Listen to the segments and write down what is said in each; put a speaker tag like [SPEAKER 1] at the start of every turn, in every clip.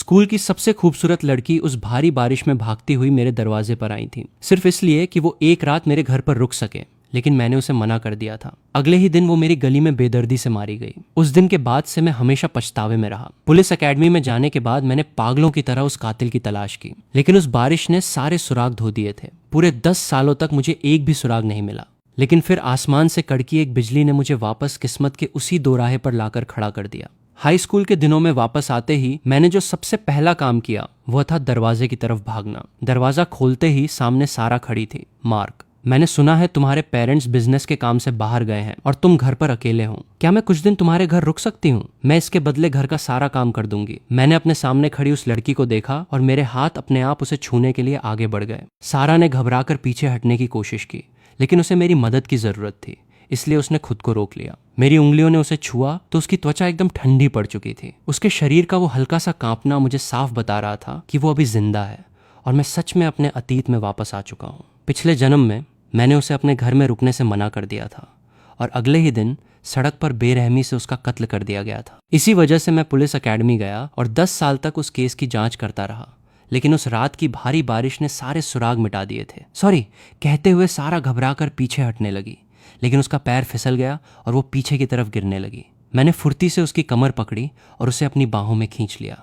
[SPEAKER 1] School की सबसे खूबसूरत लड़की उस भारी बारिश में भागती हुई मेरे दरवाजे पर आई थी, सिर्फ इसलिए कि वो एक रात मेरे घर पर रुक सके। लेकिन मैंने उसे मना कर दिया था। अगले ही दिन वो मेरी गली में बेदर्दी से मारी गई। उस दिन के बाद से मैं हमेशा पछतावे में रहा। पुलिस एकेडमी में जाने के बाद मैंने पागलों की तरह उस कातिल की तलाश की, लेकिन उस बारिश ने सारे सुराग धो दिए थे। पूरे 10 सालों तक मुझे एक भी सुराग नहीं मिला। लेकिन फिर आसमान से कड़की एक बिजली ने मुझे वापस किस्मत के उसी दोराहे पर लाकर खड़ा कर दिया। हाई स्कूल के दिनों में वापस आते ही मैंने जो सबसे पहला काम किया वह था दरवाजे की तरफ भागना। दरवाजा खोलते ही सामने सारा खड़ी थी। मार्क, मैंने सुना है तुम्हारे पेरेंट्स बिजनेस के काम से बाहर गए हैं और तुम घर पर अकेले हो। क्या मैं कुछ दिन तुम्हारे घर रुक सकती हूँ? मैं इसके बदले घर का सारा काम कर दूंगी। मैंने अपने सामने खड़ी उस लड़की को देखा और मेरे हाथ अपने आप उसे छूने के लिए आगे बढ़ गए। सारा ने घबराकर पीछे हटने की कोशिश की, लेकिन उसे मेरी मदद की जरूरत थी, इसलिए उसने खुद को रोक लिया। मेरी उंगलियों ने उसे छुआ तो उसकी त्वचा एकदम ठंडी पड़ चुकी थी। उसके शरीर का वो हल्का सा कांपना मुझे साफ बता रहा था कि वो अभी जिंदा है और मैं सच में अपने अतीत में वापस आ चुका हूँ। पिछले जन्म में मैंने उसे अपने घर में रुकने से मना कर दिया था और अगले ही दिन सड़क पर बेरहमी से उसका कत्ल कर दिया गया था। इसी वजह से मैं पुलिस एकेडमी गया और 10 साल तक उस केस की जांच करता रहा। लेकिन उस रात की भारी बारिश ने सारे सुराग मिटा दिए थे। सॉरी कहते हुए सारा घबराकर पीछे हटने लगी, लेकिन उसका पैर फिसल गया और वो पीछे की तरफ गिरने लगी। मैंने फुर्ती से उसकी कमर पकड़ी और उसे अपनी बाहों में खींच लिया।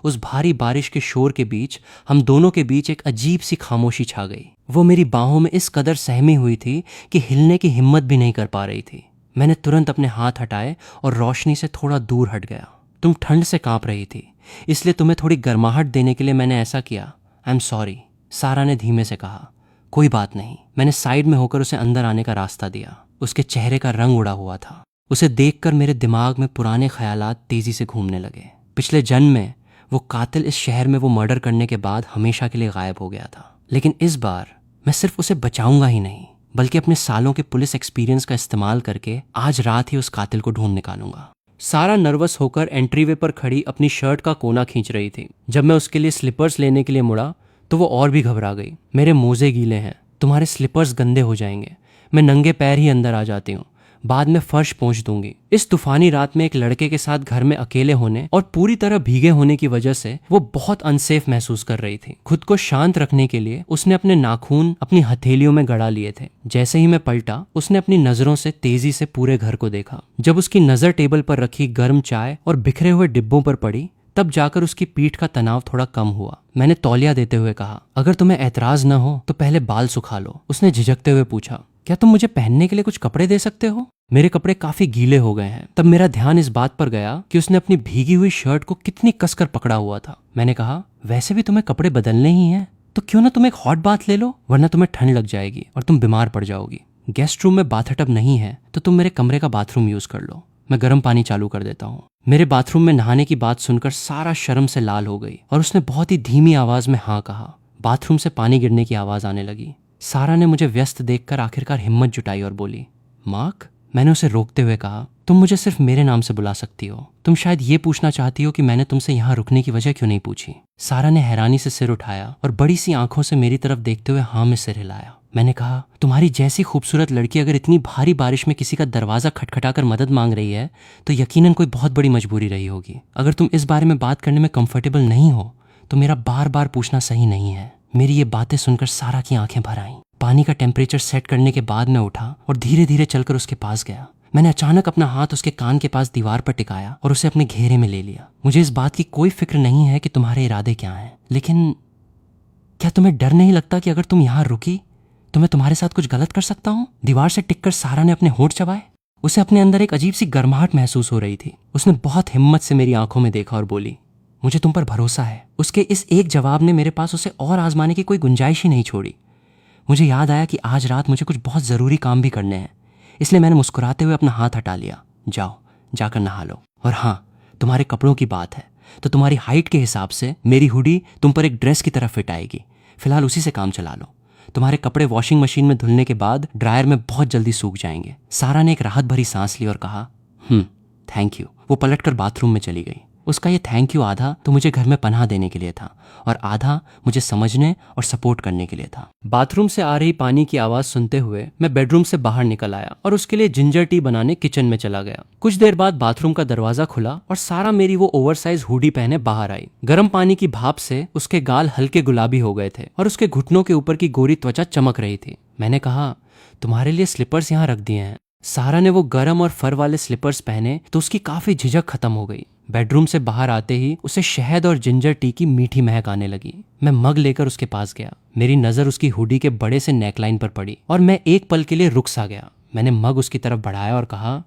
[SPEAKER 1] उस भारी बारिश के शोर के बीच हम दोनों के बीच एक अजीब सी खामोशी छा गई। वो मेरी बाहों में इस कदर सहमी हुई थी कि हिलने की हिम्मत भी नहीं कर पा रही थी। मैंने तुरंत अपने हाथ हटाए और रोशनी से थोड़ा दूर हट गया। तुम ठंड से कांप रही थी, इसलिए तुम्हें थोड़ी गर्माहट देने के लिए मैंने ऐसा किया। आई एम सॉरी, सारा ने धीमे से कहा। कोई बात नहीं। मैंने साइड में होकर उसे अंदर आने का रास्ता दिया। उसके चेहरे का रंग उड़ा हुआ था। उसे देखकर मेरे दिमाग में पुराने ख्यालात तेजी से घूमने लगे। पिछले जन्म में वो कातिल इस शहर में वो मर्डर करने के बाद हमेशा के लिए गायब हो गया था। लेकिन इस बार मैं सिर्फ उसे बचाऊंगा ही नहीं, बल्कि अपने सालों के पुलिस एक्सपीरियंस का इस्तेमाल करके आज रात ही उस कातिल को ढूंढ निकालूंगा। सारा नर्वस होकर एंट्रीवे पर खड़ी अपनी शर्ट का कोना खींच रही थी। जब मैं उसके लिए स्लीपर्स लेने के लिए मुड़ा तो वो और भी घबरा गई। मेरे मोजे गीले हैं, तुम्हारे स्लीपर्स गंदे हो जाएंगे। मैं नंगे पैर ही अंदर आ जाती हूँ, बाद में फर्श पहुंच दूंगी। इस तूफानी रात में एक लड़के के साथ घर में अकेले होने और पूरी तरह भीगे होने की वजह से वो बहुत अनसेफ महसूस कर रही थी। खुद को शांत रखने के लिए उसने अपने नाखून अपनी हथेलियों में गड़ा लिए थे। जैसे ही मैं पलटा, उसने अपनी नजरों से तेजी से पूरे घर को देखा। जब उसकी नजर टेबल पर रखी गर्म चाय और बिखरे हुए डिब्बों पर पड़ी, तब जाकर उसकी पीठ का तनाव थोड़ा कम हुआ। मैंने तौलिया देते हुए कहा, अगर तुम्हें ऐतराज न हो तो पहले बाल सुखा लो। उसने झिझकते हुए पूछा, क्या तुम मुझे पहनने के लिए कुछ कपड़े दे सकते हो? मेरे कपड़े काफी गीले हो गए हैं। तब मेरा ध्यान इस बात पर गया कि उसने अपनी भीगी हुई शर्ट को कितनी कसकर पकड़ा हुआ था। मैंने कहा, वैसे भी तुम्हें कपड़े बदलने ही हैं, तो क्यों ना तुम एक हॉट बाथ ले लो, वरना तुम्हें ठंड लग जाएगी और तुम बीमार पड़ जाओगी। गेस्ट रूम में बाथटब नहीं है तो तुम मेरे कमरे का बाथरूम यूज कर लो, मैं गर्म पानी चालू कर देता हूँ। मेरे बाथरूम में नहाने की बात सुनकर सारा शर्म से लाल हो गई और उसने बहुत ही धीमी आवाज में हाँ कहा। बाथरूम से पानी गिरने की आवाज आने लगी। सारा ने मुझे व्यस्त देखकर आखिरकार हिम्मत जुटाई और बोली, मार्क। मैंने उसे रोकते हुए कहा, तुम मुझे सिर्फ मेरे नाम से बुला सकती हो। तुम शायद ये पूछना चाहती हो कि मैंने तुमसे यहाँ रुकने की वजह क्यों नहीं पूछी। सारा ने हैरानी से सिर उठाया और बड़ी सी आंखों से मेरी तरफ देखते हुए हाँ में सिर हिलाया। मैंने कहा, तुम्हारी जैसी खूबसूरत लड़की अगर इतनी भारी बारिश में किसी का दरवाजा खटखटाकर मदद मांग रही है तो यकीनन कोई बहुत बड़ी मजबूरी रही होगी। अगर तुम इस बारे में बात करने में कंफर्टेबल नहीं हो तो मेरा बार बार पूछना सही नहीं है। मेरी ये बातें सुनकर सारा की आंखें भर आईं। पानी का टेम्परेचर सेट करने के बाद मैं उठा और धीरे धीरे चलकर उसके पास गया। मैंने अचानक अपना हाथ उसके कान के पास दीवार पर टिकाया और उसे अपने घेरे में ले लिया। मुझे इस बात की कोई फिक्र नहीं है कि तुम्हारे इरादे क्या हैं, लेकिन क्या तुम्हें डर नहीं लगता कि अगर तुम यहाँ रुकी तो मैं तुम्हारे साथ कुछ गलत कर सकता हूँ? दीवार से टिककर सारा ने अपने होंठ चबाए। उसे अपने अंदर एक अजीब सी गर्माहट महसूस हो रही थी। उसने बहुत हिम्मत से मेरी आंखों में देखा और बोली, मुझे तुम पर भरोसा है। उसके इस एक जवाब ने मेरे पास उसे और आजमाने की कोई गुंजाइश ही नहीं छोड़ी। मुझे याद आया कि आज रात मुझे कुछ बहुत ज़रूरी काम भी करने हैं, इसलिए मैंने मुस्कुराते हुए अपना हाथ हटा लिया। जाओ, जाकर नहा लो। और हाँ, तुम्हारे कपड़ों की बात है तो तुम्हारी हाइट के हिसाब से मेरी हुडी तुम पर एक ड्रेस की तरह फिट आएगी। फिलहाल उसी से काम चला लो। तुम्हारे कपड़े वॉशिंग मशीन में धुलने के बाद ड्रायर में बहुत जल्दी सूख जाएंगे। सारा ने एक राहत भरी सांस ली और कहा, थैंक यू। वो पलटकर बाथरूम में चली गई। उसका ये थैंक यू आधा तो मुझे घर में पनाह देने के लिए था और आधा मुझे समझने और सपोर्ट करने के लिए था। बाथरूम से आ रही पानी की आवाज सुनते हुए मैं बेडरूम से बाहर निकल आया और उसके लिए जिंजर टी बनाने किचन में चला गया। कुछ देर बाद बाथरूम का दरवाजा खुला और सारा मेरी वो ओवरसाइज हुडी पहने बाहर आई। गर्म पानी की भाप से उसके गाल हल्के गुलाबी हो गए थे और उसके घुटनों के ऊपर की गोरी त्वचा चमक रही थी। मैंने कहा, तुम्हारे लिए स्लीपर्स यहाँ रख दिए हैं। सारा ने वो गर्म और फर वाले स्लीपर्स पहने तो उसकी काफी झिझक खत्म हो गई। बेडरूम से बाहर आते ही उसे शहद और जिंजर टी की मीठी महक आने लगी। मैं मग लेकर उसके पास गया। मेरी नजर उसकी हुडी के बड़े से नेकलाइन पर पड़ी और मैं एक पल के लिए रुक सा गया। मैंने मग उसकी तरफ बढ़ाया और कहा,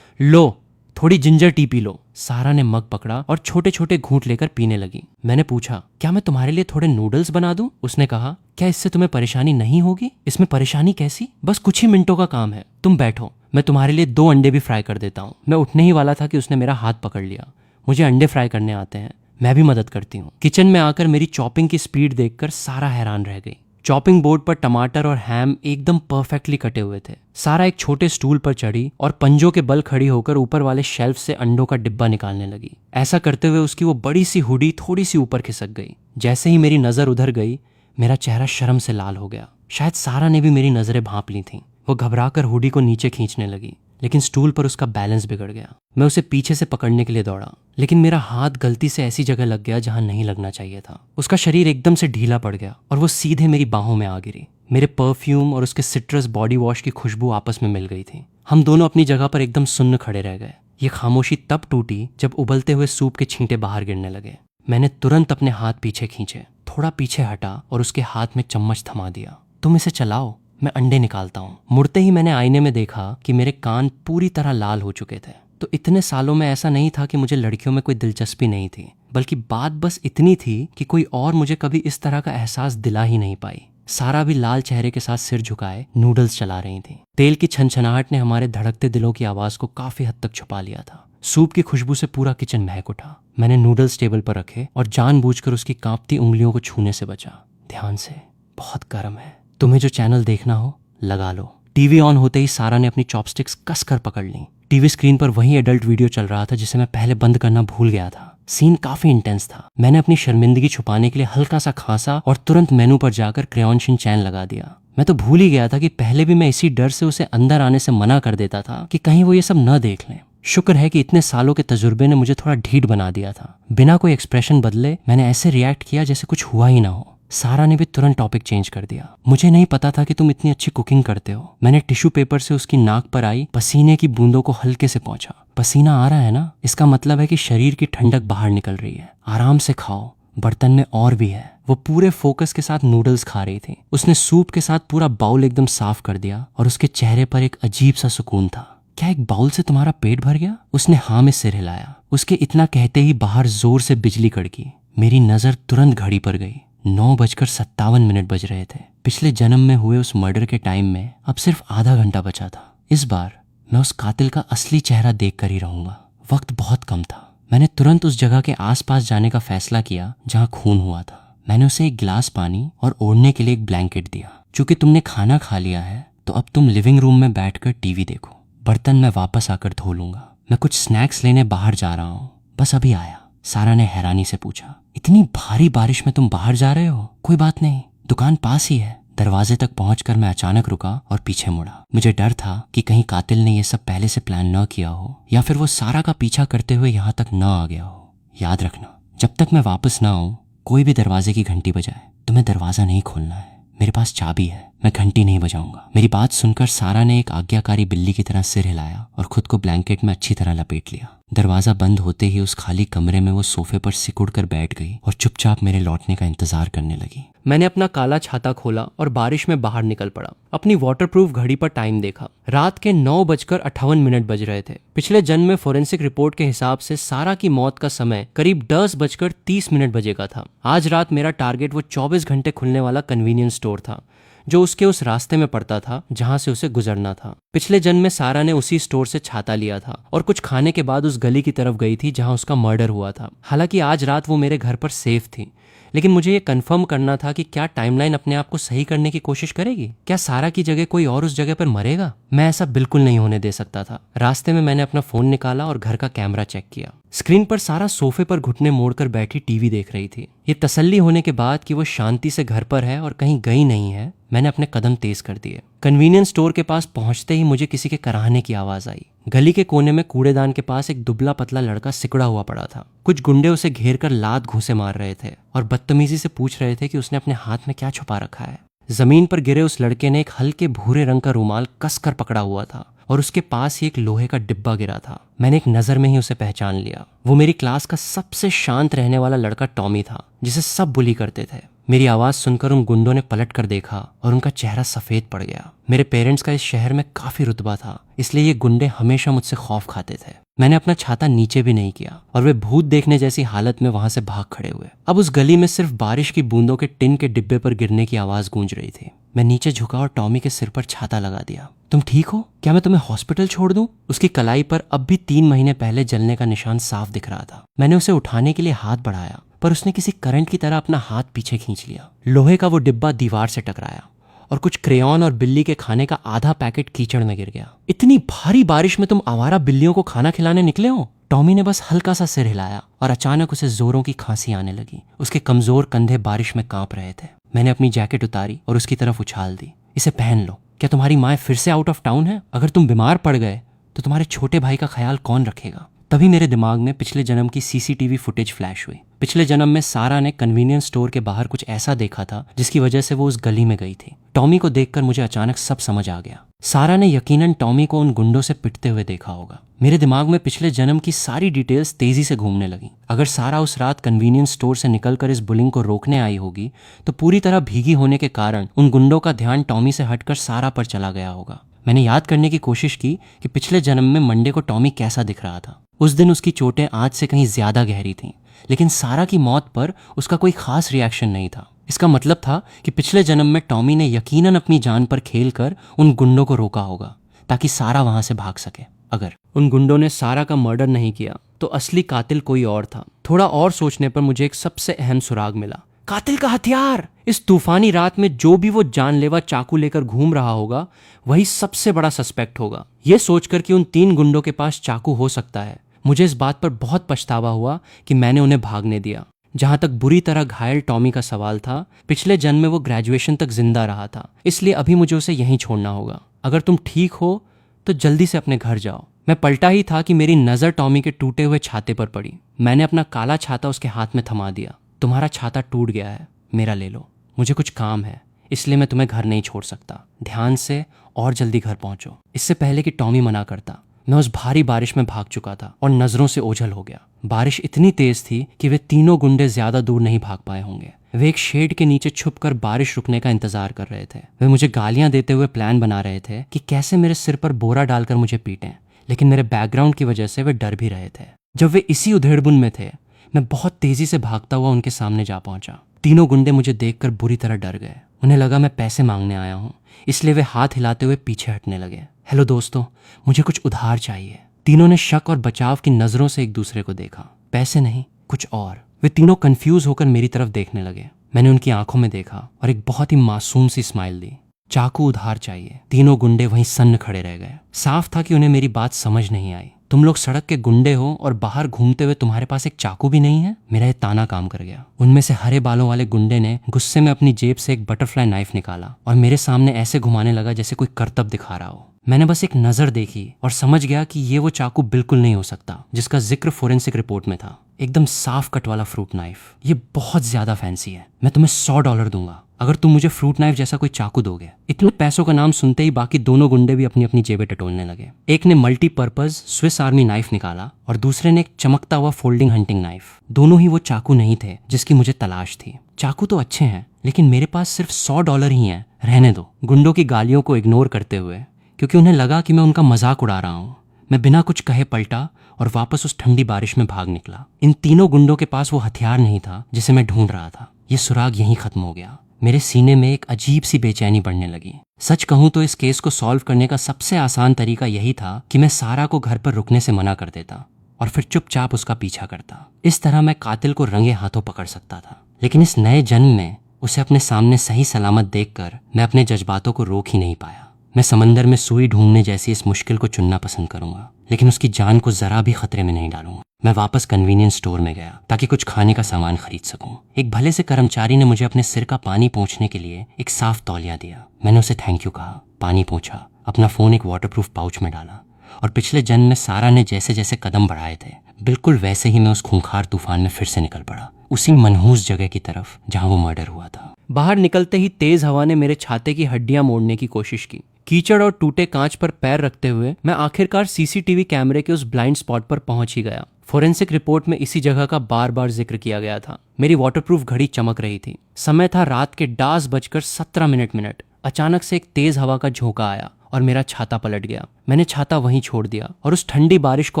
[SPEAKER 1] लो थोड़ी जिंजर टी पी लो। सारा ने मग पकड़ा और छोटे छोटे घूंट लेकर पीने लगी। मैंने पूछा, क्या मैं तुम्हारे लिए थोड़े नूडल्स बना दूं? उसने कहा, क्या इससे तुम्हें परेशानी नहीं होगी? इसमें परेशानी कैसी? बस कुछ ही मिनटों का काम है, तुम बैठो, मैं तुम्हारे लिए 2 अंडे भी फ्राई कर देता हूँ। मैं उठने ही वाला था कि उसने मेरा हाथ पकड़ लिया। मुझे अंडे फ्राई करने आते हैं, मैं भी मदद करती हूँ। किचन में आकर मेरी चॉपिंग की स्पीड देखकर सारा हैरान रह गई। चॉपिंग बोर्ड पर टमाटर और हैम एकदम परफेक्टली कटे हुए थे। सारा एक छोटे स्टूल पर चढ़ी और पंजों के बल खड़ी होकर ऊपर वाले शेल्फ से अंडों का डिब्बा निकालने लगी। ऐसा करते हुए उसकी वो बड़ी सी हुडी थोड़ी सी ऊपर खिसक गई। जैसे ही मेरी नजर उधर गई, मेरा चेहरा शर्म से लाल हो गया। शायद सारा ने भी मेरी नजरें भांप ली थीं। वो घबराकर हुडी को नीचे खींचने लगी, लेकिन स्टूल पर उसका बैलेंस बिगड़ गया। मैं उसे पीछे से पकड़ने के लिए दौड़ा, लेकिन मेरा हाथ गलती से ऐसी जगह लग गया जहां नहीं लगना चाहिए था। उसका शरीर एकदम से ढीला पड़ गया और वो सीधे मेरी बाहों में आ गिरी। मेरे परफ्यूम और उसके सिट्रस बॉडी वॉश की खुशबू आपस में मिल गई थी। हम दोनों अपनी जगह पर एकदम सुन्न खड़े रह गए। ये खामोशी तब टूटी जब उबलते हुए सूप के छींटे बाहर गिरने लगे। मैंने तुरंत अपने हाथ पीछे खींचे, थोड़ा पीछे हटा और उसके हाथ में चम्मच थमा दिया। तुम इसे चलाओ, मैं अंडे निकालता हूँ। मुड़ते ही मैंने आईने में देखा कि मेरे कान पूरी तरह लाल हो चुके थे। तो इतने सालों में ऐसा नहीं था कि मुझे लड़कियों में कोई दिलचस्पी नहीं थी, बल्कि बात बस इतनी थी कि कोई और मुझे कभी इस तरह का एहसास दिला ही नहीं पाई। सारा भी लाल चेहरे के साथ सिर झुकाए नूडल्स चला रही थी। तेल की छनछनाहट ने हमारे धड़कते दिलों की आवाज को काफी हद तक छुपा लिया था। सूप की खुशबू से पूरा किचन महक उठा। मैंने नूडल्स टेबल पर रखे और जानबूझकर उसकी कांपती उंगलियों को छूने से बचा। ध्यान से, बहुत गर्म है। तुम्हें जो चैनल देखना हो लगा लो। टीवी ऑन होते ही सारा ने अपनी चॉपस्टिक्स कसकर पकड़ ली। टीवी स्क्रीन पर वही एडल्ट वीडियो चल रहा था जिसे मैं पहले बंद करना भूल गया था। सीन काफी इंटेंस था। मैंने अपनी शर्मिंदगी छुपाने के लिए हल्का सा खांसा और तुरंत मेनू पर जाकर क्रेयॉन शिन चैन लगा दिया। मैं तो भूल ही गया था कि पहले भी मैं इसी डर से उसे अंदर आने से मना कर देता था कि कहीं वो ये सब न देख लें। शुक्र है कि इतने सालों के तजुर्बे ने मुझे थोड़ा ढीठ बना दिया था। बिना कोई एक्सप्रेशन बदले मैंने ऐसे रिएक्ट किया जैसे कुछ हुआ ही ना हो। सारा ने भी तुरंत टॉपिक चेंज कर दिया। मुझे नहीं पता था कि तुम इतनी अच्छी कुकिंग करते हो। मैंने टिश्यू पेपर से उसकी नाक पर आई पसीने की बूंदों को हल्के से पोंछा। पसीना आ रहा है ना, इसका मतलब है कि शरीर की ठंडक बाहर निकल रही है। आराम से खाओ, बर्तन में और भी है। वो पूरे फोकस के साथ नूडल्स खा रही थी। उसने सूप के साथ पूरा बाउल एकदम साफ कर दिया और उसके चेहरे पर एक अजीब सा सुकून था। क्या एक बाउल से तुम्हारा पेट भर गया? उसने हाँ में सिर हिलाया। उसके इतना कहते ही बाहर जोर से बिजली कड़की। मेरी नजर तुरंत घड़ी पर गई। 9:57 बज रहे थे। पिछले जन्म में हुए उस मर्डर के टाइम में अब सिर्फ आधा घंटा बचा था। इस बार मैं उस कातिल का असली चेहरा देखकर ही रहूंगा। वक्त बहुत कम था। मैंने तुरंत उस जगह के आसपास जाने का फैसला किया जहां खून हुआ था। मैंने उसे एक गिलास पानी और ओढ़ने के लिए एक ब्लैंकेट दिया। चूंकि तुमने खाना खा लिया है तो अब तुम लिविंग रूम में बैठकर टीवी देखो। बर्तन मैं वापस आकर धो लूंगा। मैं कुछ स्नैक्स लेने बाहर जा रहा हूँ, बस अभी आया। सारा ने हैरानी से पूछा, इतनी भारी बारिश में तुम बाहर जा रहे हो? कोई बात नहीं, दुकान पास ही है। दरवाजे तक पहुंचकर मैं अचानक रुका और पीछे मुड़ा। मुझे डर था कि कहीं कातिल ने यह सब पहले से प्लान न किया हो या फिर वो सारा का पीछा करते हुए यहाँ तक न आ गया हो। याद रखना, जब तक मैं वापस ना आऊं, कोई भी दरवाजे की घंटी बजाए, तुम्हें दरवाजा नहीं खोलना है। मेरे पास चाबी है, मैं घंटी नहीं बजाऊंगा। मेरी बात सुनकर सारा ने एक आज्ञाकारी बिल्ली की तरह सिर हिलाया और खुद को ब्लैंकेट में अच्छी तरह लपेट लिया। दरवाजा बंद होते ही उस खाली कमरे में वो सोफे पर सिकुड़ कर बैठ गई और चुपचाप मेरे लौटने का इंतजार करने लगी। मैंने अपना काला छाता खोला और बारिश में बाहर निकल पड़ा। अपनी वाटरप्रूफ घड़ी पर टाइम देखा। रात के 9:58 बज रहे थे। पिछले जन्म में फोरेंसिक रिपोर्ट के हिसाब से सारा की मौत का समय करीब 10:30 बजे का था। आज रात मेरा टारगेट वो 24 घंटे खुलने वाला कन्वीनियंस स्टोर था जो उसके उस रास्ते में पड़ता था जहां से उसे गुजरना था। पिछले जन्म में सारा ने उसी स्टोर से छाता लिया था और कुछ खाने के बाद उस गली की तरफ गई थी जहां उसका मर्डर हुआ था। हालांकि आज रात वो मेरे घर पर सेफ थी लेकिन मुझे ये कंफर्म करना था कि क्या टाइमलाइन अपने आप को सही करने की कोशिश करेगी, क्या सारा की जगह कोई और उस जगह पर मरेगा। मैं ऐसा बिल्कुल नहीं होने दे सकता था। रास्ते में मैंने अपना फोन निकाला और घर का कैमरा चेक किया। स्क्रीन पर सारा सोफे पर घुटने मोड़कर बैठी टीवी देख रही थी। ये तसल्ली होने के बाद कि वो शांति से घर पर है और कहीं गई नहीं है, मैंने अपने कदम तेज कर दिए। कन्वीनियंस स्टोर के पास पहुंचते ही मुझे किसी के कराहने की आवाज आई। गली के कोने में कूड़ेदान के पास एक दुबला पतला लड़का सिकुड़ा हुआ पड़ा था। कुछ गुंडे उसे घेर कर लात घूंसे मार रहे थे और बदतमीजी से पूछ रहे थे कि उसने अपने हाथ में क्या छुपा रखा है। जमीन पर गिरे उस लड़के ने एक हल्के भूरे रंग का रुमाल कसकर पकड़ा हुआ था और उसके पास ही एक लोहे का डिब्बा गिरा था। मैंने एक नजर में ही उसे पहचान लिया। वो मेरी क्लास का सबसे शांत रहने वाला लड़का टॉमी था, जिसे सब बुली करते थे। मेरी आवाज सुनकर उन गुंडों ने पलट कर देखा और उनका चेहरा सफेद पड़ गया। मेरे पेरेंट्स का इस शहर में काफी रुतबा था, इसलिए ये गुंडे हमेशा मुझसे खौफ खाते थे। मैंने अपना छाता नीचे भी नहीं किया और वे भूत देखने जैसी हालत में वहां से भाग खड़े हुए। अब उस गली में सिर्फ बारिश की बूंदों के टिन के डिब्बे पर गिरने की आवाज गूंज रही थी। मैं नीचे झुका और टॉमी के सिर पर छाता लगा दिया। तुम ठीक हो? क्या मैं तुम्हें हॉस्पिटल छोड़ दूं? उसकी कलाई पर अब भी 3 महीने पहले जलने का निशान साफ दिख रहा था। मैंने उसे उठाने के लिए हाथ बढ़ाया, पर उसने किसी करंट की तरह अपना हाथ पीछे खींच लिया। लोहे का वो डिब्बा दीवार से टकराया और कुछ क्रेयॉन और बिल्ली के खाने का आधा पैकेट कीचड़ में गिर गया। इतनी भारी बारिश में तुम आवारा बिल्लियों को खाना खिलाने निकले हो? टॉमी ने बस हल्का सा सिर हिलाया और अचानक उसे जोरों की खांसी आने लगी। उसके कमजोर कंधे बारिश में कांप रहे थे। मैंने अपनी जैकेट उतारी और उसकी तरफ उछाल दी। इसे पहन लो। क्या तुम्हारी माँ फिर से आउट ऑफ टाउन है? अगर तुम बीमार पड़ गए तो तुम्हारे छोटे भाई का ख्याल कौन रखेगा? तभी मेरे दिमाग में पिछले जन्म की सीसीटीवी फुटेज फ्लैश हुई। पिछले जन्म में सारा ने कन्वीनियंस स्टोर के बाहर कुछ ऐसा देखा था जिसकी वजह से वो उस गली में गई थी। टॉमी को देखकर मुझे अचानक सब समझ आ गया। सारा ने यकीनन टॉमी को उन गुंडों से पिटते हुए देखा होगा। मेरे दिमाग में पिछले जन्म की सारी डिटेल्स तेजी से घूमने लगी। अगर सारा उस रात कन्वीनियंस स्टोर से निकलकर इस बुलिंग को रोकने आई होगी तो पूरी तरह भीगी होने के कारण उन गुंडों का ध्यान टॉमी से हटकर सारा पर चला गया होगा। मैंने याद करने की कोशिश की कि पिछले जन्म में मंडे को टॉमी कैसा दिख रहा था। उस दिन उसकी चोटें आज से कहीं ज्यादा गहरी थीं, लेकिन सारा की मौत पर उसका कोई खास रिएक्शन नहीं था। इसका मतलब था कि पिछले जन्म में टॉमी ने यकीनन अपनी जान पर खेलकर उन गुंडों को रोका होगा ताकि सारा वहां से भाग सके। अगर उन गुंडों ने सारा का मर्डर नहीं किया तो असली कातिल कोई और था। थोड़ा और सोचने पर मुझे एक सबसे अहम सुराग मिला। कातिल का हथियार! इस तूफानी रात में जो भी वो जानलेवा चाकू लेकर घूम रहा होगा वही सबसे बड़ा सस्पेक्ट होगा। ये सोचकर कि उन 3 गुंडों के पास चाकू हो सकता है, मुझे इस बात पर बहुत पछतावा हुआ कि मैंने उन्हें भागने दिया। जहां तक बुरी तरह घायल टॉमी का सवाल था, पिछले जन्म में वो ग्रेजुएशन तक जिंदा रहा था, इसलिए अभी मुझे उसे यहीं छोड़ना होगा। अगर तुम ठीक हो तो जल्दी से अपने घर जाओ। मैं पलटा ही था कि मेरी नजर टॉमी के टूटे हुए छाते पर पड़ी। मैंने अपना काला छाता उसके हाथ में थमा दिया। तुम्हारा छाता टूट गया है, मेरा ले लो। मुझे कुछ काम है, इसलिए मैं तुम्हें घर नहीं छोड़ सकता। ध्यान से और जल्दी घर पहुंचो। इससे पहले कि टॉमी मना करता, मैं उस भारी बारिश में भाग चुका था और नजरों से ओझल हो गया। बारिश इतनी तेज थी कि वे तीनों गुंडे ज्यादा दूर नहीं भाग पाए होंगे। वे एक शेड के नीचे छुपकर बारिश रुकने का इंतजार कर रहे थे। वे मुझे गालियां देते हुए प्लान बना रहे थे कि कैसे मेरे सिर पर बोरा डालकर मुझे पीटें, लेकिन मेरे बैकग्राउंड की वजह से वे डर भी रहे थे। जब वे इसी उधेड़बुन में थे, मैं बहुत तेजी से भागता हुआ उनके सामने जा पहुंचा। तीनों गुंडे मुझे देखकर बुरी तरह डर गए। उन्हें लगा मैं पैसे मांगने आया हूं, इसलिए वे हाथ हिलाते हुए पीछे हटने लगे। हेलो दोस्तों, मुझे कुछ उधार चाहिए। तीनों ने शक और बचाव की नजरों से एक दूसरे को देखा। पैसे नहीं, कुछ और। वे तीनों कंफ्यूज होकर मेरी तरफ देखने लगे। मैंने उनकी आंखों में देखा और एक बहुत ही मासूम सी स्माइल दी। चाकू उधार चाहिए। तीनों गुंडे वहीं सन्न खड़े रह गए। साफ था कि उन्हें मेरी बात समझ नहीं आई। तुम लोग सड़क के गुंडे हो और बाहर घूमते हुए तुम्हारे पास एक चाकू भी नहीं है? मेरा ये ताना काम कर गया। उनमें से हरे बालों वाले गुंडे ने गुस्से में अपनी जेब से एक बटरफ्लाई नाइफ निकाला और मेरे सामने ऐसे घुमाने लगा जैसे कोई करतब दिखा रहा हो। मैंने बस एक नजर देखी और समझ गया कि ये वो चाकू बिल्कुल नहीं हो सकता जिसका जिक्र फोरेंसिक रिपोर्ट में था। एकदम साफ कट वाला फ्रूट नाइफ। ये बहुत ज्यादा फैंसी है। मैं तुम्हें $100 दूंगा अगर तुम मुझे फ्रूट नाइफ जैसा कोई चाकू दोगे। इतने पैसों का नाम सुनते ही बाकी दोनों गुंडे भी अपनी अपनी जेबें टटोलने लगे। एक ने मल्टीपर्पज स्विस आर्मी नाइफ निकाला और दूसरे ने एक चमकता हुआ फोल्डिंग हंटिंग नाइफ। दोनों ही वो चाकू नहीं थे जिसकी मुझे तलाश थी। चाकू तो अच्छे हैं, लेकिन मेरे पास सिर्फ $100 ही हैं। रहने दो। गुंडों की गालियों को इग्नोर करते हुए, क्योंकि उन्हें लगा कि मैं उनका मजाक उड़ा रहा हूँ, मैं बिना कुछ कहे पलटा और वापस उस ठंडी बारिश में भाग निकला। इन तीनों गुंडों के पास वो हथियार नहीं था जिसे मैं ढूंढ रहा था। ये सुराग यहीं खत्म हो गया। मेरे सीने में एक अजीब सी बेचैनी बढ़ने लगी। सच कहूं तो इस केस को सॉल्व करने का सबसे आसान तरीका यही था कि मैं सारा को घर पर रुकने से मना कर देता। और फिर चुपचाप उसका पीछा करता। इस तरह मैं कातिल को रंगे हाथों पकड़ सकता था। लेकिन इस नए जन्म में उसे अपने सामने सही सलामत देखकर मैं अपने जज्बातों को रोक ही नहीं पाया। मैं समंदर में सुई ढूंढने जैसी इस मुश्किल को चुनना पसंद करूंगा, लेकिन उसकी जान को जरा भी खतरे में नहीं डालूंगा। मैं वापस कन्वीनियंस स्टोर में गया ताकि कुछ खाने का सामान खरीद सकूं। एक भले से कर्मचारी ने मुझे अपने सिर का पानी पोंछने के लिए एक साफ तौलिया दिया। मैंने उसे थैंक यू कहा, पानी पोंछा, अपना फोन एक वाटरप्रूफ पाउच में डाला और पिछले जन्म में सारा ने जैसे जैसे कदम बढ़ाए थे, बिल्कुल वैसे ही मैं उस खूंखार तूफान में फिर से निकल पड़ा, उसी मनहूस जगह की तरफ जहां वो मर्डर हुआ था। बाहर निकलते ही तेज हवा ने मेरे छाते की हड्डियां मोड़ने की कोशिश की। कीचड़ और टूटे कांच पर पैर रखते हुए मैं आखिरकार सीसीटीवी कैमरे के उस ब्लाइंड स्पॉट पर पहुंच ही गया। फोरेंसिक रिपोर्ट में इसी जगह का बार बार जिक्र किया गया था। मेरी वाटरप्रूफ घड़ी चमक रही थी। समय था रात के 10:17 अचानक से एक तेज हवा का झोंका आया और मेरा छाता पलट गया। मैंने छाता वहीं छोड़ दिया और उस ठंडी बारिश को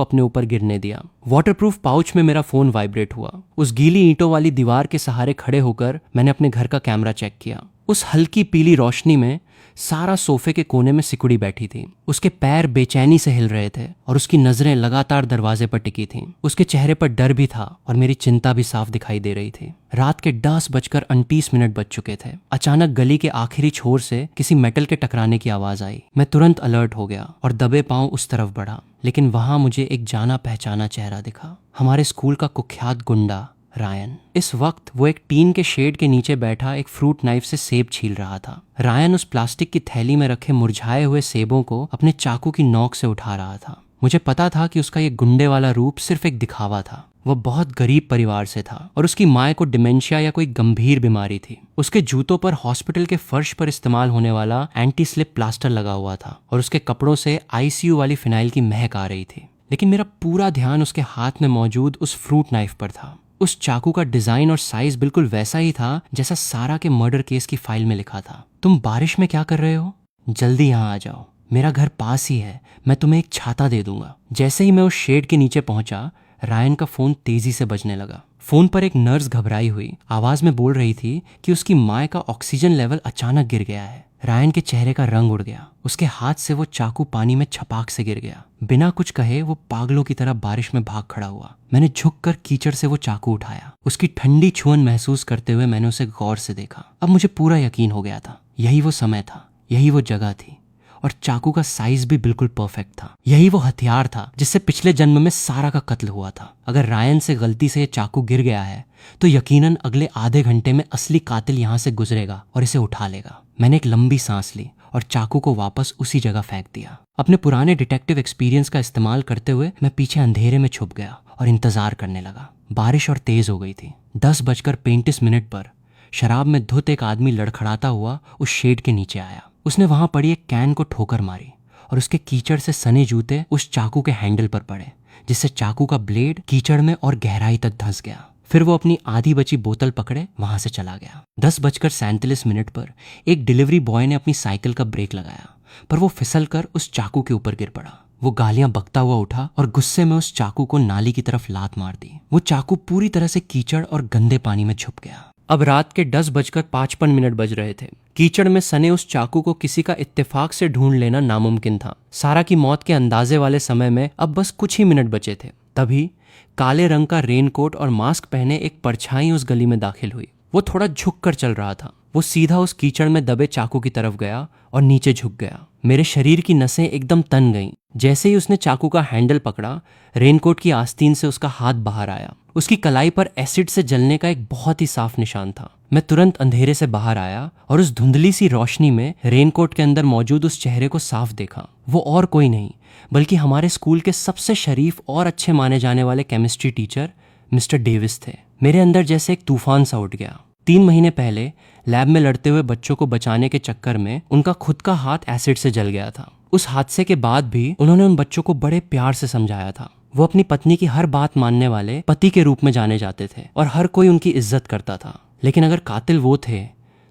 [SPEAKER 1] अपने ऊपर गिरने दिया। वाटरप्रूफ पाउच में मेरा फोन वाइब्रेट हुआ। उस गीली ईंटों वाली दीवार के सहारे खड़े होकर मैंने अपने घर का कैमरा चेक किया। उस हल्की पीली रोशनी में सारा सोफे के कोने में सिकुड़ी बैठी थी। उसके पैर बेचैनी से हिल रहे थे और उसकी नजरें लगातार दरवाजे पर टिकी थीं। उसके चेहरे पर डर भी था और मेरी चिंता भी साफ दिखाई दे रही थी। रात के 10:29 बज चुके थे। अचानक गली के आखिरी छोर से किसी मेटल के टकराने की आवाज आई। मैं तुरंत अलर्ट हो गया और दबे पांव उस तरफ बढ़ा, लेकिन वहां मुझे एक जाना पहचाना चेहरा दिखा। हमारे स्कूल का कुख्यात गुंडा रायन। इस वक्त वो एक टीन के शेड के नीचे बैठा एक फ्रूट नाइफ से सेब छील रहा था। रायन उस प्लास्टिक की थैली में रखे मुरझाए हुए सेबों को अपने चाकू की नोक से उठा रहा था। मुझे पता था कि उसका ये गुंडे वाला रूप सिर्फ एक दिखावा था। वह बहुत गरीब परिवार से था और उसकी माँ को डिमेंशिया या कोई गंभीर बीमारी थी। उसके जूतों पर हॉस्पिटल के फर्श पर इस्तेमाल होने वाला एंटी स्लिप प्लास्टर लगा हुआ था और उसके कपड़ों से आईसीयू वाली फिनाइल की महक आ रही थी। लेकिन मेरा पूरा ध्यान उसके हाथ में मौजूद उस फ्रूट नाइफ पर था। उस चाकू का डिजाइन और साइज बिल्कुल वैसा ही था जैसा सारा के मर्डर केस की फाइल में लिखा था। तुम बारिश में क्या कर रहे हो? जल्दी यहाँ आ जाओ, मेरा घर पास ही है, मैं तुम्हें एक छाता दे दूंगा। जैसे ही मैं उस शेड के नीचे पहुंचा, रायन का फोन तेजी से बजने लगा। फोन पर एक नर्स घबराई हुई आवाज में बोल रही थी कि उसकी माँ का ऑक्सीजन लेवल अचानक गिर गया है। रायन के चेहरे का रंग उड़ गया। उसके हाथ से वो चाकू पानी में छपाक से गिर गया। बिना कुछ कहे वो पागलों की तरह बारिश में भाग खड़ा हुआ। मैंने झुककर कीचड़ से वो चाकू उठाया। उसकी ठंडी छुअन महसूस करते हुए मैंने उसे गौर से देखा। अब मुझे पूरा यकीन हो गया था, यही वो समय था, यही वो जगह थी और चाकू का साइज भी बिल्कुल परफेक्ट था। यही वो हथियार था जिससे पिछले जन्म में सारा का कत्ल हुआ था। अगर रायन से गलती से ये चाकू गिर गया है तो यकीनन अगले आधे घंटे में असली कातिल यहाँ से गुजरेगा और इसे उठा लेगा। मैंने एक लंबी सांस ली और चाकू को वापस उसी जगह फेंक दिया। अपने पुराने डिटेक्टिव एक्सपीरियंस का इस्तेमाल करते हुए मैं पीछे अंधेरे में छुप गया और इंतजार करने लगा। बारिश और तेज हो गई थी। 10:35 पर शराब में धुत एक आदमी लड़खड़ाता हुआ उस शेड के नीचे आया। उसने वहां पड़ी एक कैन को ठोकर मारी और उसके कीचड़ से सने जूते उस चाकू के हैंडल पर पड़े, जिससे चाकू का ब्लेड कीचड़ में और गहराई तक धंस गया। फिर वो अपनी आधी बची बोतल पकड़े वहां से चला गया। 10:37 पर एक डिलीवरी बॉय ने अपनी साइकिल का ब्रेक लगाया, पर वो फिसल कर उस चाकू के ऊपर गिर पड़ा। वो गालियां बकता हुआ उठा और गुस्से में उस चाकू को नाली की तरफ लात मार दी। वो चाकू पूरी तरह से कीचड़ और गंदे पानी में छुप गया। अब रात के 10:55 बज रहे थे। कीचड़ में सने उस चाकू को किसी का इत्तेफाक से ढूंढ लेना नामुमकिन था। सारा की मौत के अंदाजे वाले समय में अब बस कुछ ही मिनट बचे थे। तभी काले रंग का रेनकोट और मास्क पहने एक परछाई उस गली में दाखिल हुई। वो थोड़ा झुक कर चल रहा था। वो सीधा उस कीचड़ में दबे चाकू की तरफ गया और नीचे झुक गया। मेरे शरीर की नसें एकदम तन गईं। जैसे ही उसने चाकू का हैंडल पकड़ा, रेनकोट की आस्तीन से उसका हाथ बाहर आया। उसकी कलाई पर एसिड से जलने का एक बहुत ही साफ निशान था। मैं तुरंत अंधेरे से बाहर आया और उस धुंधली सी रोशनी में रेनकोट के अंदर मौजूद उस चेहरे को साफ देखा। वो और कोई नहीं बल्कि हमारे स्कूल के सबसे शरीफ और अच्छे माने जाने वाले केमिस्ट्री टीचर मिस्टर डेविस थे। मेरे अंदर जैसे एक तूफान सा उठ गया। 3 महीने पहले लैब में लड़ते हुए बच्चों को बचाने के चक्कर में उनका खुद का हाथ एसिड से जल गया था। उस हादसे के बाद भी उन्होंने उन बच्चों को बड़े प्यार से समझाया था। वो अपनी पत्नी की हर बात मानने वाले पति के रूप में जाने जाते थे और हर कोई उनकी इज्जत करता था। लेकिन अगर कातिल वो थे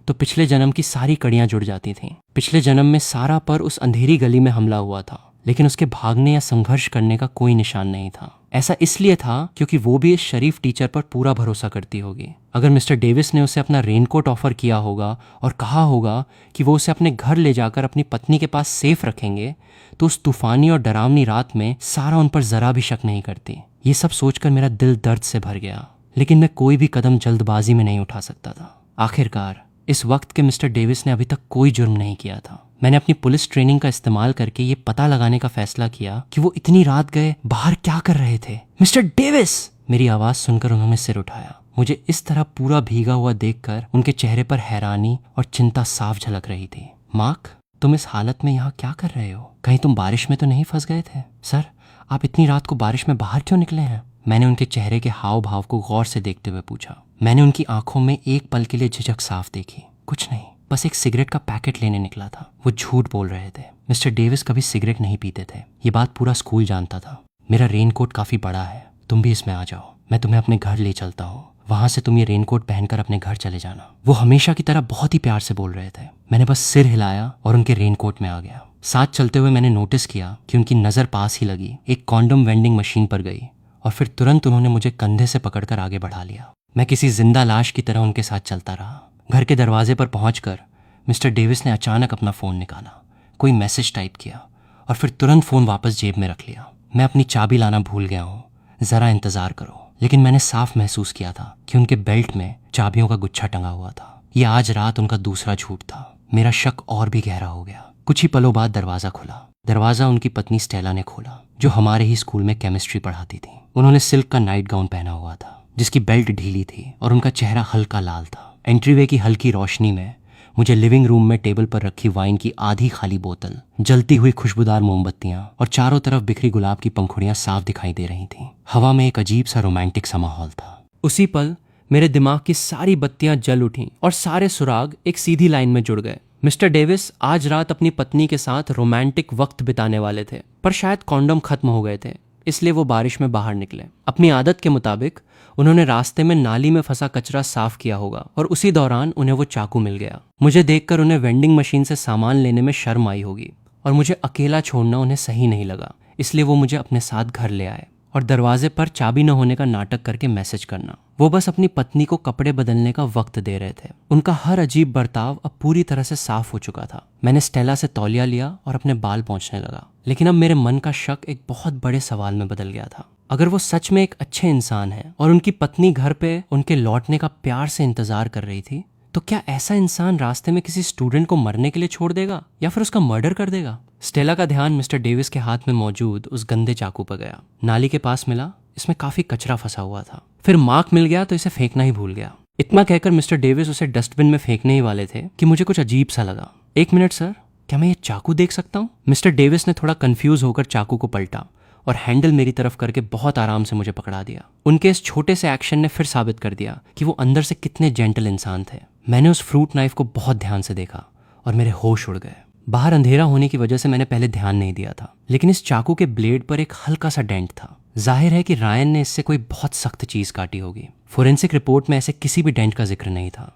[SPEAKER 1] तो पिछले जन्म की सारी कड़ियां जुड़ जाती थीं। पिछले जन्म में सारा पर उस अंधेरी गली में हमला हुआ था, लेकिन उसके भागने या संघर्ष करने का कोई निशान नहीं था। ऐसा इसलिए था क्योंकि वो भी इस शरीफ टीचर पर पूरा भरोसा करती होगी। अगर मिस्टर डेविस ने उसे अपना रेनकोट ऑफर किया होगा और कहा होगा कि वो उसे अपने घर ले जाकर अपनी पत्नी के पास सेफ रखेंगे, तो उस तूफानी और डरावनी रात में सारा उन पर जरा भी शक नहीं करती। ये सब सोचकर मेरा दिल दर्द से भर गया, लेकिन मैं कोई भी कदम जल्दबाजी में नहीं उठा सकता था। आखिरकार इस वक्त के मिस्टर डेविस ने अभी तक कोई जुर्म नहीं किया था। मैंने अपनी पुलिस ट्रेनिंग का इस्तेमाल करके ये पता लगाने का फैसला किया कि वो इतनी रात गए बाहर क्या कर रहे थे। Mister Davis! मेरी आवाज सुनकर उन्होंने सिर उठाया। मुझे इस तरह पूरा भीगा हुआ देखकर उनके चेहरे पर हैरानी और चिंता साफ झलक रही थी। मार्क, तुम इस हालत में यहाँ क्या कर रहे हो? कहीं तुम बारिश में तो नहीं फंस गए थे? सर, आप इतनी रात को बारिश में बाहर क्यों निकले हैं? मैंने उनके चेहरे के हाव भाव को गौर से देखते हुए पूछा। मैंने उनकी आंखों में एक पल के लिए झिझक साफ देखी। कुछ नहीं, बस एक सिगरेट का पैकेट लेने निकला था। वो झूठ बोल रहे थे। मिस्टर डेविस कभी सिगरेट नहीं पीते थे। ये बात पूरा स्कूल जानता था। मेरा रेनकोट काफी बड़ा है, तुम भी इसमें आ जाओ। मैं तुम्हें अपने घर ले चलता हूँ। वहां से तुम ये रेनकोट पहनकर अपने घर चले जाना। वो हमेशा की तरह बहुत ही प्यार से बोल रहे थे। मैंने बस सिर हिलाया और उनके रेनकोट में आ गया। साथ चलते हुए मैंने नोटिस किया कि उनकी नजर पास ही लगी एक कॉन्डम वेंडिंग मशीन पर गई और फिर तुरंत उन्होंने मुझे कंधे से पकड़कर आगे बढ़ा लिया। मैं किसी जिंदा लाश की तरह उनके साथ चलता रहा। घर के दरवाजे पर पहुंचकर मिस्टर डेविस ने अचानक अपना फ़ोन निकाला, कोई मैसेज टाइप किया और फिर तुरंत फ़ोन वापस जेब में रख लिया। मैं अपनी चाबी लाना भूल गया हूँ, ज़रा इंतज़ार करो। लेकिन मैंने साफ महसूस किया था कि उनके बेल्ट में चाबियों का गुच्छा टंगा हुआ था। ये आज रात उनका दूसरा झूठ था। मेरा शक और भी गहरा हो गया। कुछ ही पलों बाद दरवाज़ा खुला। दरवाज़ा उनकी पत्नी स्टेला ने खोला, जो हमारे ही स्कूल में केमिस्ट्री पढ़ाती थी। उन्होंने सिल्क का नाइट गाउन पहना हुआ था, जिसकी बेल्ट ढीली थी और उनका चेहरा हल्का लाल था। एंट्रीवे की हल्की रोशनी में मुझे लिविंग रूम में टेबल पर रखी वाइन की आधी खाली बोतल, जलती हुई खुशबूदार मोमबत्तियां और चारों तरफ बिखरी गुलाब की पंखुड़ियां साफ दिखाई दे रही थीं। हवा में एक अजीब सा रोमांटिक सा माहौल था। उसी पल मेरे दिमाग की सारी बत्तियां जल उठीं और सारे सुराग एक सीधी लाइन में जुड़ गए। मिस्टर डेविस आज रात अपनी पत्नी के साथ रोमांटिक वक्त बिताने वाले थे, पर शायद कॉन्डम खत्म हो गए थे, इसलिए वो बारिश में बाहर निकले। अपनी आदत के मुताबिक उन्होंने रास्ते में नाली में फंसा कचरा साफ किया होगा और उसी दौरान उन्हें वो चाकू मिल गया। मुझे देखकर उन्हें वेंडिंग मशीन से सामान लेने में शर्म आई होगी और मुझे अकेला छोड़ना उन्हें सही नहीं लगा, इसलिए वो मुझे अपने साथ घर ले आए और दरवाजे पर चाबी न होने का नाटक करके मैसेज करना। वो बस अपनी पत्नी को कपड़े बदलने का वक्त दे रहे थे। उनका हर अजीब बर्ताव अब पूरी तरह से साफ हो चुका था। मैंने स्टेला से तौलिया लिया और अपने बाल पोंछने लगा, लेकिन अब मेरे मन का शक एक बहुत बड़े सवाल में बदल गया था। अगर वो सच में एक अच्छे इंसान है और उनकी पत्नी घर पे उनके लौटने का प्यार से इंतजार कर रही थी, तो क्या ऐसा इंसान रास्ते में किसी स्टूडेंट को मरने के लिए छोड़ देगा या फिर उसका मर्डर कर देगा? स्टेला का ध्यान मिस्टर डेविस के हाथ में मौजूद उस गंदे चाकू पर गया। नाली के पास मिला, इसमें काफी कचरा फंसा हुआ था। फिर मार्क मिल गया तो इसे फेंकना ही भूल गया। इतना कहकर मिस्टर डेविस उसे डस्टबिन में फेंकने ही वाले थे कि मुझे कुछ अजीब सा लगा। एक मिनट सर, क्या मैं ये चाकू देख सकता हूँ? मिस्टर डेविस ने थोड़ा कंफ्यूज होकर चाकू को पलटा और हैंडल मेरी तरफ करके बहुत आराम से मुझे पकड़ा दिया। उनके इस छोटे से एक्शन ने फिर साबित कर दिया कि वो अंदर से कितने जेंटल इंसान थे। मैंने उस फ्रूट नाइफ को बहुत ध्यान से देखा और मेरे होश उड़ गए। बाहर अंधेरा होने की वजह से मैंने पहले ध्यान नहीं दिया था, लेकिन इस चाकू के ब्लेड पर एक हल्का सा डेंट था। जाहिर है कि रायन ने इससे कोई बहुत सख्त चीज काटी होगी। फोरेंसिक रिपोर्ट में ऐसे किसी भी डेंट का जिक्र नहीं था।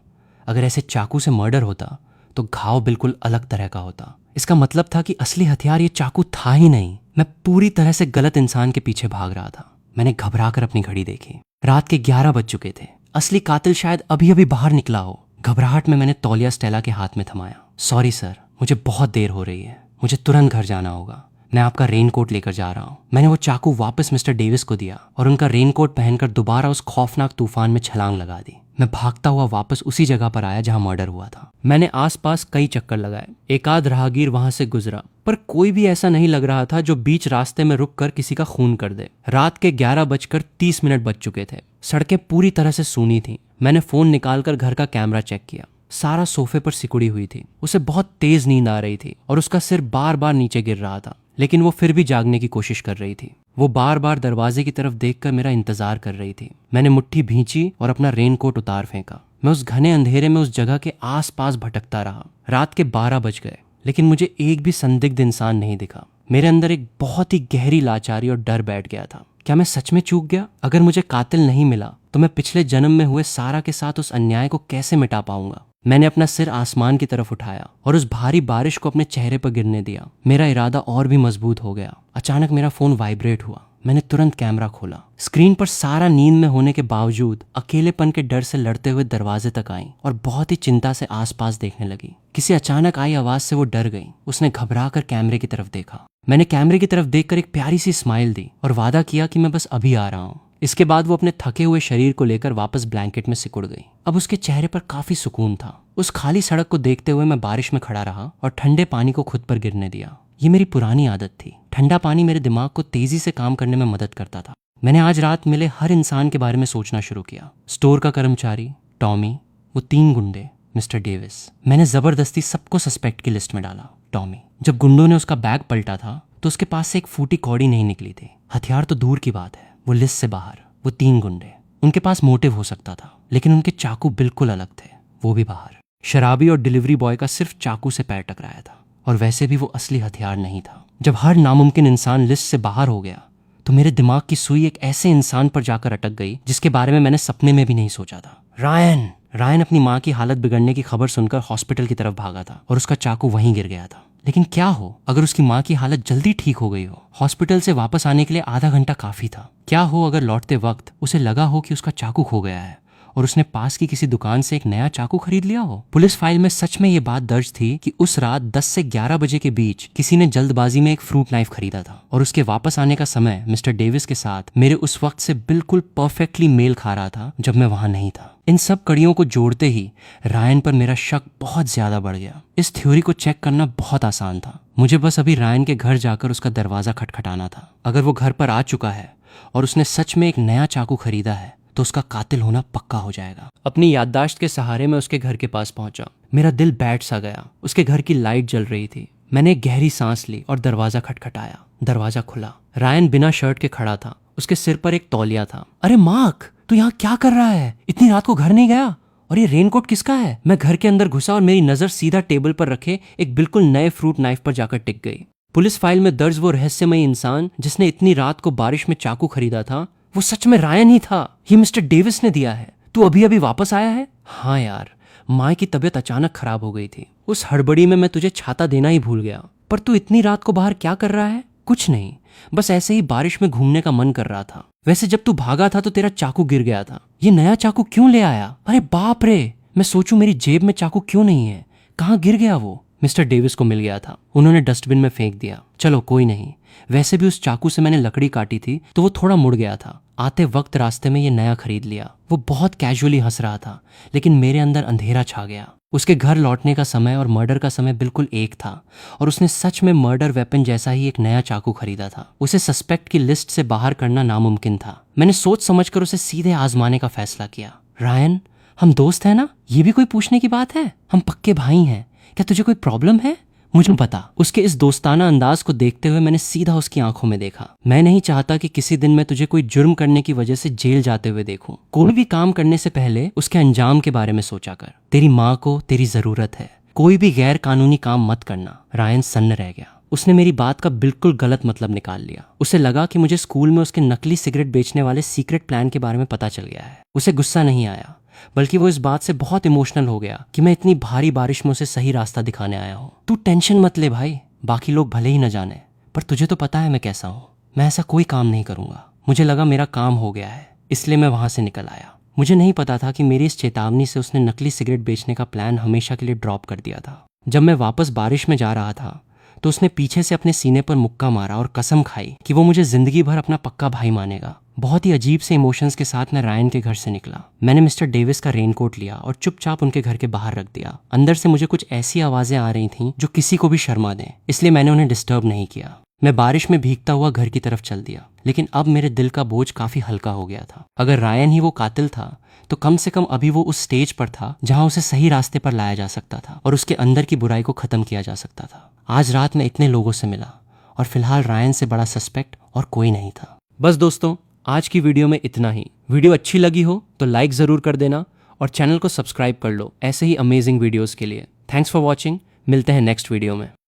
[SPEAKER 1] अगर ऐसे चाकू से मर्डर होता तो घाव बिल्कुल अलग तरह का होता। इसका मतलब था कि असली हथियार ये चाकू था ही नहीं। मैं पूरी तरह से गलत इंसान के पीछे भाग रहा था। मैंने घबराकर अपनी घड़ी देखी। रात के 11 बज चुके थे। असली कातिल शायद अभी अभी बाहर निकला हो। घबराहट में मैंने तौलिया स्टेला के हाथ में थमाया। सॉरी सर, मुझे बहुत देर हो रही है, मुझे तुरंत घर जाना होगा। मैं आपका रेनकोट लेकर जा रहा हूँ। मैंने वो चाकू वापस मिस्टर डेविस को दिया और उनका रेनकोट पहनकर दोबारा उस खौफनाक तूफान में छलांग लगा दी। मैं भागता हुआ वापस उसी जगह पर आया जहां मर्डर हुआ था। मैंने आसपास कई चक्कर लगाए। एक आध राहगीर वहां से गुजरा, पर कोई भी ऐसा नहीं लग रहा था जो बीच रास्ते में रुककर किसी का खून कर दे। रात के 11:30 बज चुके थे। सड़कें पूरी तरह से सूनी थीं। मैंने फोन निकालकर घर का कैमरा चेक किया। सारा सोफे पर सिकुड़ी हुई थी। उसे बहुत तेज नींद आ रही थी और उसका सिर बार बार नीचे गिर रहा था, लेकिन वो फिर भी जागने की कोशिश कर रही थी। वो बार बार दरवाजे की तरफ देखकर मेरा इंतजार कर रही थी। मैंने मुट्ठी भींची और अपना रेनकोट उतार फेंका। मैं उस घने अंधेरे में उस जगह के आसपास भटकता रहा। रात के 12 बज गए, लेकिन मुझे एक भी संदिग्ध इंसान नहीं दिखा। मेरे अंदर एक बहुत ही गहरी लाचारी और डर बैठ गया था। क्या मैं सच में चूक गया? अगर मुझे कातिल नहीं मिला तो मैं पिछले जन्म में हुए सारा के साथ उस अन्याय को कैसे मिटा पाऊंगा? मैंने अपना सिर आसमान की तरफ उठाया और उस भारी बारिश को अपने चेहरे पर गिरने दिया। मेरा इरादा और भी मजबूत हो गया। अचानक मेरा फोन वाइब्रेट हुआ। मैंने तुरंत कैमरा खोला। स्क्रीन पर सारा नींद में होने के बावजूद अकेलेपन के डर से लड़ते हुए दरवाजे तक आई और बहुत ही चिंता से आसपास देखने लगी। किसी अचानक आई आवाज से वो डर गई। उसने घबरा कर कैमरे की तरफ देखा। मैंने कैमरे की तरफ देखकर एक प्यारी सी स्माइल दी और वादा किया कि मैं बस अभी आ रहा हूँ। इसके बाद वो अपने थके हुए शरीर को लेकर वापस ब्लैंकेट में सिकुड़ गई। अब उसके चेहरे पर काफी सुकून था। उस खाली सड़क को देखते हुए मैं बारिश में खड़ा रहा और ठंडे पानी को खुद पर गिरने दिया। ये मेरी पुरानी आदत थी। ठंडा पानी मेरे दिमाग को तेजी से काम करने में मदद करता था। मैंने आज रात मिले हर इंसान के बारे में सोचना शुरू किया। स्टोर का कर्मचारी टॉमी, वो 3 गुंडे, मिस्टर डेविस। मैंने जबरदस्ती सबको सस्पेक्ट की लिस्ट में डाला। टॉमी, जब गुंडों ने उसका बैग पलटा था तो उसके पास से एक फूटी कौड़ी नहीं निकली थी। हथियार तो दूर की बात है, वो लिस्ट से बाहर। वो 3 गुंडे, उनके पास मोटिव हो सकता था, लेकिन उनके चाकू बिल्कुल अलग थे, वो भी बाहर। शराबी और डिलीवरी बॉय का सिर्फ चाकू से पैर टकराया था, और वैसे भी वो असली हथियार नहीं था। जब हर नामुमकिन इंसान लिस्ट से बाहर हो गया तो मेरे दिमाग की सुई एक ऐसे इंसान पर जाकर अटक गई जिसके बारे में मैंने सपने में भी नहीं सोचा था। रायन अपनी माँ की हालत बिगड़ने की खबर सुनकर हॉस्पिटल की तरफ भागा था और उसका चाकू वहीं गिर गया था। लेकिन क्या हो अगर उसकी माँ की हालत जल्दी ठीक हो गई हो? हॉस्पिटल से वापस आने के लिए आधा घंटा काफी था। क्या हो अगर लौटते वक्त उसे लगा हो कि उसका चाकू खो गया है और उसने पास की किसी दुकान से एक नया चाकू खरीद लिया हो? पुलिस फाइल में सच में ये बात दर्ज थी कि उस रात 10 से 11 बजे के बीच किसी ने जल्दबाजी में एक फ्रूट नाइफ खरीदा था और उसके वापस आने का समय मिस्टर डेविस के साथ मेरे उस वक्त से बिल्कुल परफेक्टली मेल खा रहा था जब मैं वहां नहीं था। इन सब कड़ियों को जोड़ते ही रायन पर मेरा शक बहुत ज्यादा बढ़ गया। इस थ्योरी को चेक करना बहुत आसान था। मुझे बस अभी रायन के घर जाकर उसका दरवाजा खटखटाना था। अगर वो घर पर आ चुका है और उसने सच में एक नया चाकू खरीदा है तो उसका कातिल होना पक्का हो जाएगा। अपनी याददाश्त के सहारे मैं उसके घर के पास पहुंचा। मेरा दिल बैठ सा गया। उसके घर की लाइट जल रही थी। मैंने एक गहरी सांस ली और दरवाजा खटखटाया। दरवाजा खुला। रायन बिना शर्ट के खड़ा था। उसके सिर पर एक तौलिया था। अरे मार्क, तू यहाँ क्या कर रहा है? इतनी रात को घर नहीं गया? और ये रेनकोट किसका है? मैं घर के अंदर घुसा और मेरी नजर सीधा टेबल पर रखे एक बिल्कुल नए फ्रूट नाइफ पर जाकर टिक गई। पुलिस फाइल में दर्ज वो रहस्यमयी इंसान जिसने इतनी रात को बारिश में चाकू खरीदा था, वो सच में रायन ही था। ये मिस्टर डेविस ने दिया है। तू अभी अभी वापस आया है? हाँ यार, माँ की तबीयत अचानक खराब हो गई थी। उस हड़बड़ी में मैं तुझे छाता देना ही भूल गया। पर तू इतनी रात को बाहर क्या कर रहा है? कुछ नहीं, बस ऐसे ही बारिश में घूमने का मन कर रहा था। वैसे जब तू भागा था तो तेरा चाकू गिर गया था। ये नया चाकू क्यों ले आया? अरे बाप रे, मैं सोचूं मेरी जेब में चाकू क्यों नहीं है। कहाँ गिर गया वो? मिस्टर डेविस को मिल गया था। उन्होंने डस्टबिन में फेंक दिया। चलो कोई नहीं, वैसे भी उस चाकू से मैंने लकड़ी काटी थी तो वो थोड़ा मुड़ गया था। आते वक्त रास्ते में ये नया खरीद लिया। वो बहुत कैजुअली हंस रहा था, लेकिन मेरे अंदर अंधेरा छा गया। उसके घर लौटने का समय और मर्डर का समय बिल्कुल एक था और उसने सच में मर्डर वेपन जैसा ही एक नया चाकू खरीदा था। उसे सस्पेक्ट की लिस्ट से बाहर करना नामुमकिन था। मैंने सोच समझकर उसे सीधे आजमाने का फैसला किया। रायन, हम दोस्त हैं ना? ये भी कोई पूछने की बात है? हम पक्के भाई हैं। क्या तुझे कोई प्रॉब्लम है? मुझे पता। उसके इस दोस्ताना अंदाज को देखते हुए मैंने सीधा उसकी आंखों में देखा। मैं नहीं चाहता कि किसी दिन मैं तुझे कोई जुर्म करने की वजह से जेल जाते हुए देखूं। कोई भी काम करने से पहले उसके अंजाम के बारे में सोचा कर। तेरी माँ को तेरी जरूरत है। कोई भी गैर कानूनी काम मत करना। रायन सन्न रह गया। उसने मेरी बात का बिल्कुल गलत मतलब निकाल लिया। उसे लगा कि मुझे स्कूल में उसके नकली सिगरेट बेचने वाले सीक्रेट प्लान के बारे में पता चल गया है। उसे गुस्सा नहीं आया, बल्कि वो इस बात से बहुत इमोशनल हो गया कि मैं इतनी भारी बारिश में उसे सही रास्ता दिखाने आया हूँ। तू टेंशन मत ले भाई, बाकी लोग भले ही न जाने, पर तुझे तो पता है मैं कैसा हूँ। मैं ऐसा कोई काम नहीं करूंगा। मुझे लगा मेरा काम हो गया है, इसलिए मैं वहां से निकल आया। मुझे नहीं पता था कि मेरी इस चेतावनी से उसने नकली सिगरेट बेचने का प्लान हमेशा के लिए ड्रॉप कर दिया था। जब मैं वापस बारिश में जा रहा था तो उसने पीछे से अपने सीने पर मुक्का मारा और कसम खाई कि वो मुझे जिंदगी भर अपना पक्का भाई मानेगा। बहुत ही अजीब से इमोशंस के साथ मैं रायन के घर से निकला। मैंने मिस्टर डेविस का रेनकोट लिया और चुपचाप उनके घर के बाहर रख दिया। अंदर से मुझे कुछ ऐसी आवाजें आ रही थीं जो किसी को भी शर्मा दें, इसलिए मैंने उन्हें डिस्टर्ब नहीं किया। मैं बारिश में भीगता हुआ घर की तरफ चल दिया, लेकिन अब मेरे दिल का बोझ काफी हल्का हो गया था। अगर रायन ही वो कातिल था तो कम से कम अभी वो उस स्टेज पर था जहां उसे सही रास्ते पर लाया जा सकता था और उसके अंदर की बुराई को खत्म किया जा सकता था। आज रात मैं इतने लोगों से मिला और फिलहाल रायन से बड़ा सस्पेक्ट और कोई नहीं था। बस दोस्तों, आज की वीडियो में इतना ही। वीडियो अच्छी लगी हो तो लाइक जरूर कर देना और चैनल को सब्सक्राइब कर लो ऐसे ही अमेजिंग वीडियोस के लिए। Thanks for watching. मिलते हैं नेक्स्ट वीडियो में।